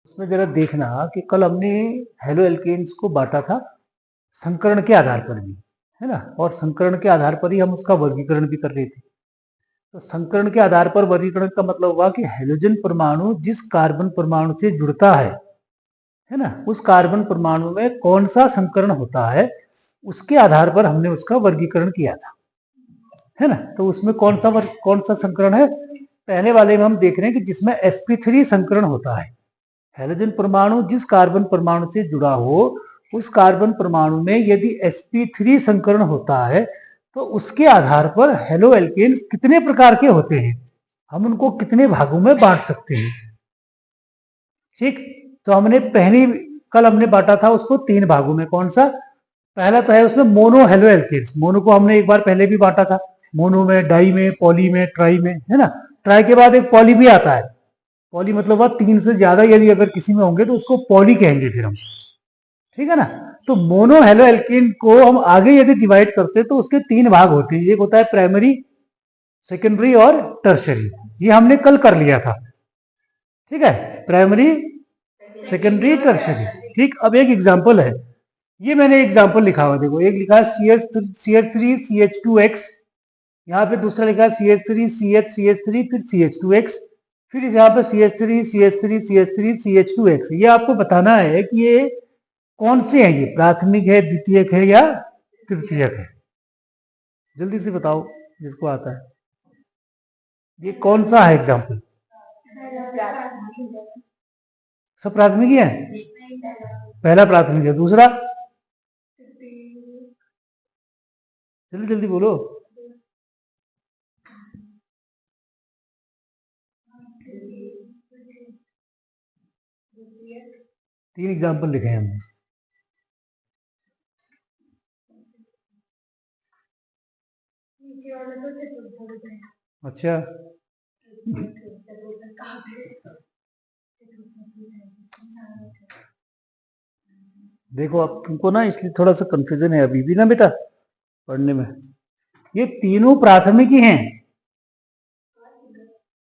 उसमें जरा देखना कि कल हमने हेलो एल्केन्स को बांटा था संकरण के आधार पर भी, है ना, और संकरण के आधार पर ही हम उसका वर्गीकरण भी कर रहे थे। तो संकरण के आधार पर वर्गीकरण का मतलब हुआ कि हेलोजन परमाणु जिस कार्बन परमाणु से जुड़ता है ना, उस कार्बन परमाणु में कौन सा संकरण होता है उसके आधार पर हमने उसका वर्गीकरण किया था, है ना। तो उसमें कौन सा संकरण है, पहले वाले में हम देख रहे हैं कि जिसमें sp3 संकरण होता है। हेलोजन परमाणु जिस कार्बन परमाणु से जुड़ा हो उस कार्बन परमाणु में यदि sp3 संकरण होता है तो उसके आधार पर हेलो एल्केन्स कितने प्रकार के होते हैं, हम उनको कितने भागों में बांट सकते हैं। ठीक, तो कल हमने बांटा था उसको 3 भागों में। कौन सा, पहला तो है उसमें मोनो हेलो एल्केन्स। मोनो को हमने एक बार पहले भी बांटा था, मोनो में, डाई में, पॉली में, ट्राई में, है ना। ट्राई के बाद एक पॉली भी आता है। पॉली मतलब वह 3 से ज्यादा यदि अगर किसी में होंगे तो उसको पॉली कहेंगे फिर हम, ठीक है ना। तो मोनो हेलो एल्केन को हम आगे यदि डिवाइड करते हैं तो उसके 3 भाग होते हैं। एक होता है प्राइमरी, सेकेंडरी और टर्शरी। ये हमने कल कर लिया था, ठीक है, प्राइमरी, सेकेंडरी, टर्शरी। ठीक, अब एक एग्जांपल है, ये मैंने एग्जांपल लिखा हुआ, देखो एक लिखा है CH3CH2X, यहाँ पे दूसरा लिखा है CH3CH3 फिर CH2X, फिर यहाँ पे CH3CH3CH3CH2X। ये आपको बताना है कि ये कौन से हैं, ये प्राथमिक है, द्वितीयक है या तृतीयक है। जल्दी से बताओ जिसको आता है, ये कौन सा है एग्जाम्पल। सब प्राथमिक ही है, पहला प्राथमिक है, दूसरा जल्दी जल्दी बोलो। तीन एग्जाम्पल लिखे हैं हमने। अच्छा, देखो अब तुमको ना इसलिए थोड़ा सा कंफ्यूजन है अभी भी ना बेटा पढ़ने में। ये तीनों प्राथमिक ही हैं,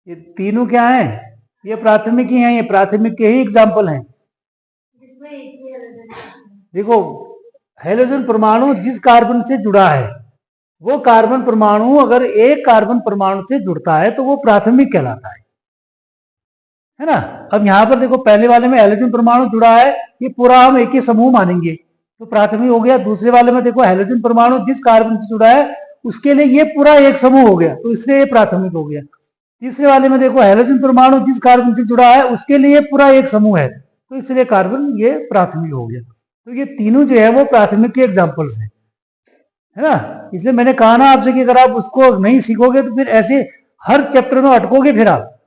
ये तीनों क्या हैं, ये प्राथमिक ही हैं, ये प्राथमिक के ही एग्जाम्पल हैं। देखो हेलोजन परमाणु जिस कार्बन से जुड़ा है वो कार्बन परमाणु अगर एक कार्बन परमाणु से जुड़ता है तो वो प्राथमिक कहलाता है ना। अब यहाँ पर देखो पहले वाले में हेलोजन परमाणु जुड़ा है, ये पूरा हम एक ही समूह मानेंगे तो प्राथमिक हो गया। दूसरे वाले में देखो हेलोजन परमाणु जिस कार्बन से जुड़ा है उसके लिए ये पूरा एक समूह हो गया तो इसलिए ये प्राथमिक हो गया। तीसरे वाले में देखो हेलोजन परमाणु जिस कार्बन से जुड़ा है उसके लिए पूरा एक समूह है तो इसलिए कार्बन ये प्राथमिक हो गया। तो ये तीनों जो है वो प्राथमिक के एग्जाम्पल्स है ना। इसलिए मैंने कहा ना आपसे कि अगर आप उसको नहीं सीखोगे तो फिर ऐसे हर चैप्टर में अटकोगे, फिर आप,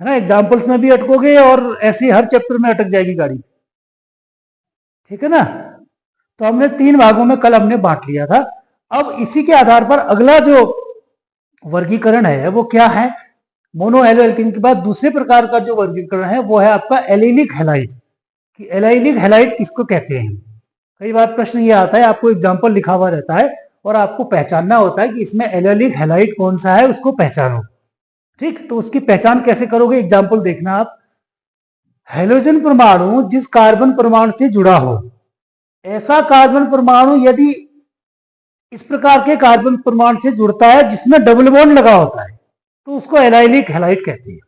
है ना, एग्जाम्पल्स में भी अटकोगे और ऐसे हर चैप्टर में अटक जाएगी गाड़ी, ठीक है ना। तो हमने 3 भागों में कल हमने बांट लिया था। अब इसी के आधार पर अगला जो वर्गीकरण है वो क्या है, मोनो हेलो एल्केन के बाद दूसरे प्रकार का जो वर्गीकरण है वो है आपका एलिलिक हैलाइड। कि एलिलिक हैलाइड किसको कहते हैं, कई बार प्रश्न ये आता है, आपको एग्जाम्पल लिखा हुआ रहता है और आपको पहचानना होता है कि इसमें एलिलिक हैलाइड कौन सा है, उसको पहचानो। ठीक, तो उसकी पहचान कैसे करोगे, एग्जाम्पल देखना आप। हेलोजन परमाणु जिस कार्बन परमाणु से जुड़ा हो, ऐसा कार्बन परमाणु यदि इस प्रकार के कार्बन परमाणु से जुड़ता है जिसमें डबल बॉन्ड लगा होता है तो उसको एलाइलिक हैलाइड कहते हैं।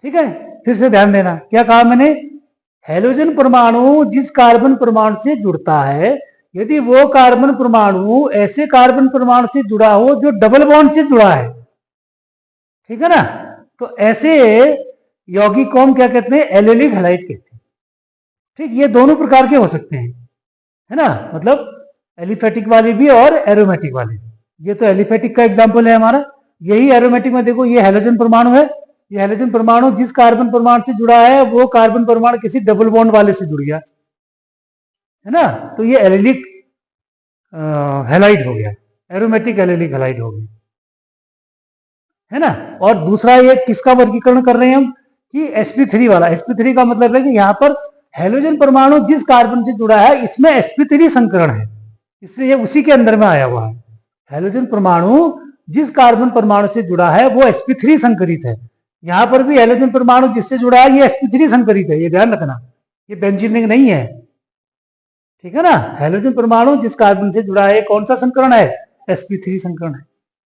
ठीक है, फिर से ध्यान देना, क्या कहा मैंने, हेलोजन परमाणु जिस कार्बन परमाणु से जुड़ता है यदि वो कार्बन परमाणु ऐसे कार्बन परमाणु से जुड़ा हो जो डबल बॉन्ड से जुड़ा है, ठीक है ना, तो ऐसे यौगिक को हम क्या कहते हैं, एलिलिक हैलाइड कहते हैं। ठीक, ये दोनों प्रकार के हो सकते हैं, है ना, मतलब एलिफेटिक वाले भी और एरोमेटिक वाले। ये तो एलिफेटिक का एग्जाम्पल है हमारा, यही एरोमेटिक में देखो ये हेलोजन परमाणु है, ये हेलोजन परमाणु जिस कार्बन परमाणु से जुड़ा है वो कार्बन परमाणु किसी डबल बॉन्ड वाले से जुड़ गया, है ना, तो ये एलिलिक हैलाइड हो गया, एरोमेटिक एलिलिक हैलाइड हो गया, है ना। और दूसरा ये किसका वर्गीकरण कर रहे हैं हम, कि sp3 वाला। sp3 का मतलब है कि यहाँ पर हेलोजन परमाणु जिस कार्बन से जुड़ा है इसमें sp3 संकरण है, इसलिए उसी के अंदर में आया हुआ है। हेलोजन परमाणु जिस कार्बन परमाणु से जुड़ा है वो sp3 संकरित है, यहां पर भी हैलोजन परमाणु जिससे जुड़ा है ये sp3 संकरित है, ये ध्यान रखना, ये बेंजीन रिंग नहीं है, ठीक है ना। हैलोजन परमाणु जिस कार्बन से जुड़ा है कौन सा संकरण है, sp3 संकरण है।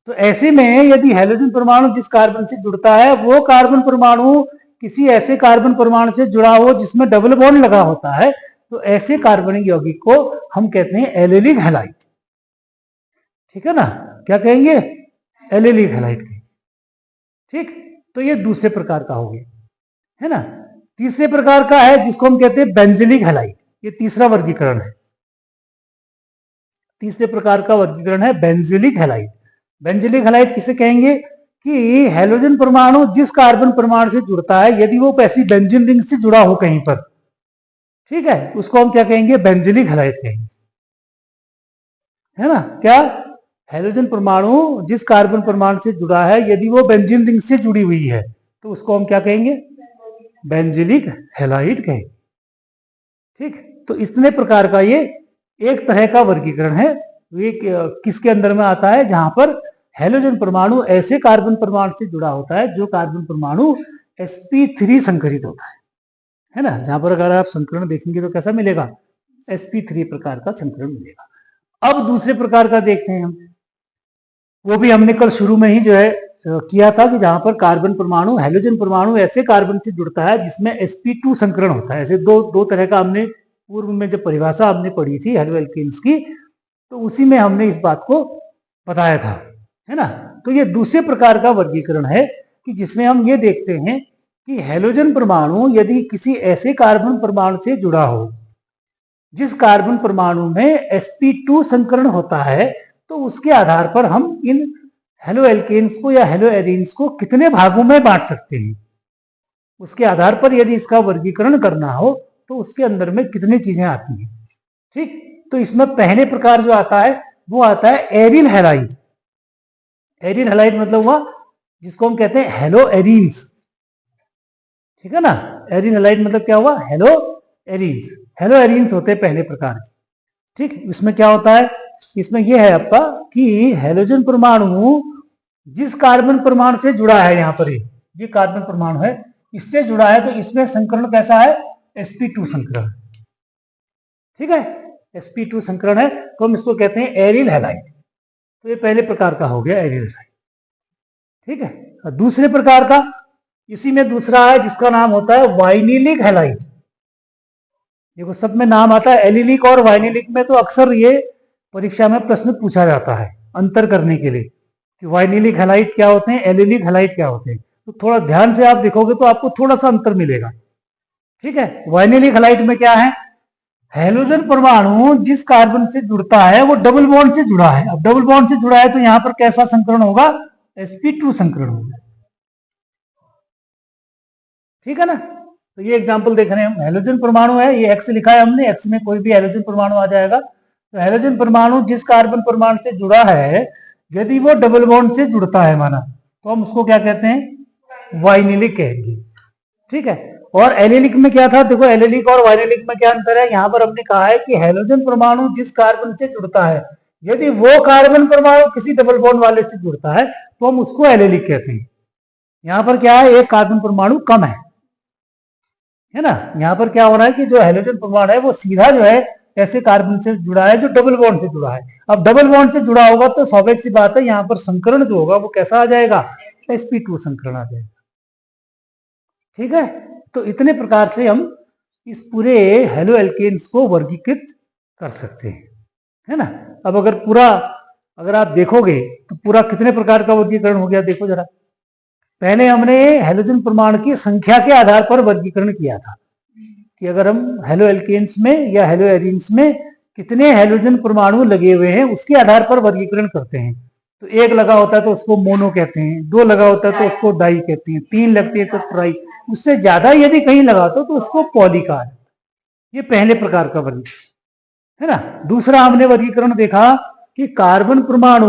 तो ऐसे में यदि हैलोजन परमाणु जिस कार्बन से जुड़ता है वो कार्बन परमाणु किसी ऐसे कार्बन परमाणु से जुड़ा हो जिसमें डबल बॉन्ड लगा होता है, तो ऐसे कार्बनिक यौगिक को हम कहते हैं एलिलिक हैलाइड, ठीक है ना। क्या कहेंगे, एलिलिक हैलाइड कहेंगे, ठीक। तो ये दूसरे प्रकार का हो गया, है ना। तीसरे प्रकार का है जिसको हम कहते हैं बेंजिलिक हैलाइड, ये तीसरा वर्गीकरण है। तीसरे प्रकार का वर्गीकरण है बेंजिलिक हैलाइड। बेंजिलिक हैलाइड किसे कहेंगे कि हैलोजन परमाणु जिस कार्बन परमाणु से जुड़ता है यदि वो ऐसी बेंजीन रिंग से जुड़ा हो कहीं पर, ठीक है, उसको हम क्या कहेंगे, बेंजिलिक हैलाइड कहेंगे, है ना। क्या, हैलोजन परमाणु जिस कार्बन परमाणु से जुड़ा है यदि वो बेंजीन रिंग से जुड़ी हुई है तो उसको हम क्या कहेंगे, बेंजिलिक हैलाइड कहेंगे, ठीक। तो इतने प्रकार का ये एक तरह का वर्गीकरण है। ये किसके अंदर में आता है, जहां पर हैलोजन परमाणु ऐसे कार्बन परमाणु से जुड़ा होता है जो कार्बन परमाणु sp3 संकरित होता है ना। जहां पर अगर आप संकरण देखेंगे तो कैसा मिलेगा, sp3 प्रकार का संकरण मिलेगा। अब दूसरे प्रकार का देखते हैं हम, वो भी हमने कल शुरू में ही जो है किया था कि जहां पर कार्बन परमाणु, हैलोजन परमाणु ऐसे कार्बन से जुड़ता है जिसमें sp2 संकरण होता है। ऐसे दो तरह का हमने पूर्व में जब परिभाषा हमने पढ़ी थी हेलो एल्केन्स की, तो उसी में हमने इस बात को बताया था, है ना। तो ये दूसरे प्रकार का वर्गीकरण है कि जिसमें हम ये देखते हैं कि हैलोजन परमाणु यदि किसी ऐसे कार्बन परमाणु से जुड़ा हो जिस कार्बन परमाणु में sp2 संकरण होता है, तो उसके आधार पर हम इन हेलो एल्केन्स को या हेलो एरीन्स को कितने भागों में बांट सकते हैं। उसके आधार पर यदि इसका वर्गीकरण करना हो तो उसके अंदर में कितनी चीजें आती हैं, ठीक। तो इसमें पहले प्रकार जो आता है वो आता है एरिल हैलाइड। एरिल हैलाइड मतलब हुआ जिसको हम कहते हैं हेलो एरीन्स, ठीक है ना। एरिल हैलाइड मतलब क्या हुआ, हेलो एरीन्स। हेलो एरीन्स होते हैं पहले प्रकार के, ठीक। इसमें क्या होता है, इसमें यह है आपका कि हैलोजन परमाणु जिस कार्बन परमाणु से जुड़ा है, यहां पर ये कार्बन परमाणु है इससे जुड़ा है, तो इसमें संकरण कैसा है, sp2 संकरण, ठीक है। sp2 संकरण है तो हम इसको कहते हैं एरिल हैलाइड। तो ये पहले प्रकार का हो गया एरिल हैलाइड, ठीक है। और दूसरे प्रकार का इसी में दूसरा है जिसका नाम होता है वाइनिलिक हैलाइड। देखो सब में नाम आता है एलिलिक और वाइनिलिक में, तो अक्सर ये परीक्षा में प्रश्न पूछा जाता है अंतर करने के लिए कि वाइनिलिक हैलाइड क्या होते हैं, एलिलिक हैलाइड क्या होते हैं। तो थोड़ा ध्यान से आप देखोगे तो आपको थोड़ा सा अंतर मिलेगा, ठीक है। वाइनिलिक हैलाइड में क्या है, हैलोजन परमाणु जिस कार्बन से जुड़ता है वो डबल बॉन्ड से जुड़ा है। अब डबल बॉन्ड से जुड़ा है तो यहां पर कैसा संकरण होगा, sp2 संकरण होगा, ठीक है ना। तो ये एग्जांपल देख रहे हैं हम, हैलोजन परमाणु है, ये x लिखा है हमने, x में कोई भी हैलोजन परमाणु आ जाएगा। तो हैलोजन परमाणु जिस कार्बन परमाणु से जुड़ा है यदि वो डबल बॉन्ड से जुड़ता है माना, तो हम उसको क्या कहते हैं, वाइनिलिक कहेंगे, ठीक है। और एलिलिक में क्या था, देखो एलिलिक और वाइनिलिक में क्या अंतर है। यहां पर हमने कहा है कि हैलोजन परमाणु जिस कार्बन से जुड़ता है यदि वो कार्बन परमाणु किसी डबल बॉन्ड वाले से जुड़ता है तो हम उसको एलिलिक कहते हैं। यहां पर क्या है, एक कार्बन परमाणु कम है ना। यहां पर क्या हो रहा है कि जो हैलोजन परमाणु है वो सीधा जो है ऐसे कार्बन से जुड़ा है जो डबल बॉन्ड से जुड़ा है। अब डबल बॉन्ड से जुड़ा होगा तो स्वाभाविक सी बात है यहाँ पर संकरण जो होगा वो कैसा आ जाएगा, sp2 संकरण आ जाएगा, ठीक है। तो इतने प्रकार से हम इस पूरे हेलो एल्केन्स को वर्गीकृत कर सकते हैं, है ना। अब अगर आप देखोगे तो पूरा कितने प्रकार का वर्गीकरण हो गया, देखो जरा। पहले हमने हैलोजन परमाणु की संख्या के आधार पर वर्गीकरण किया था कि अगर हम हेलो एल्केन्स में या हेलो एरीन्स में कितने हैलोजन परमाणु लगे हुए हैं उसके आधार पर वर्गीकरण करते हैं। तो एक लगा होता है तो उसको मोनो कहते हैं, दो लगा होता है तो उसको डाई कहते हैं, तीन लगती है तो ट्राई, उससे ज्यादा यदि कहीं लगा तो उसको पॉली कहा जाता है। ये पहले प्रकार का वर्गीकरण है ना। दूसरा हमने वर्गीकरण देखा कि कार्बन परमाणु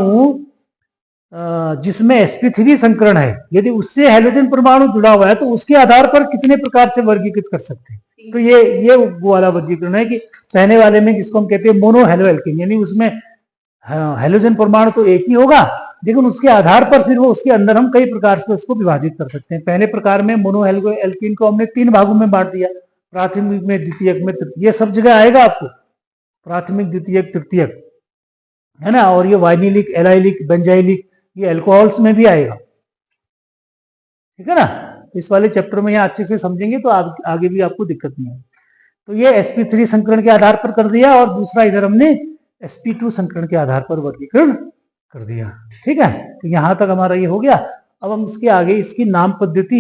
जिसमें sp3 संकरण है यदि उससे हैलोजन परमाणु जुड़ा हुआ है तो उसके आधार पर कितने प्रकार से वर्गीकृत कर सकते हैं। तो ये वो वाला वर्गीकरण है कि पहले वाले में जिसको हम कहते हैं मोनो हेलो एल्केन, यानी उसमें हेलोजन परमाणु तो एक ही होगा, लेकिन उसके आधार पर फिर वो उसके अंदर हम कई प्रकार से उसको विभाजित कर सकते हैं। पहले प्रकार में मोनो एल्कीन को हमने 3 भागों में बांट दिया, प्राथमिक में, द्वितीयक में, तृतीयक, सब जगह आएगा आपको प्राथमिक, द्वितीयक, तृतीयक, है ना। और ये वाइनिलिक, एलाइलिक, बेंजाइलिक, ये अल्कोहल्स में भी आएगा, ठीक है ना। तो इस वाले चैप्टर में यहाँ अच्छे से समझेंगे तो आगे भी आपको दिक्कत नहीं है। तो ये sp3 संकरण के आधार पर कर दिया, और दूसरा इधर हमने sp2 संकरण के आधार पर वर्गीकरण कर दिया, ठीक है। तो यहां तक हमारा ये हो गया। अब हम इसके आगे इसकी नाम पद्धति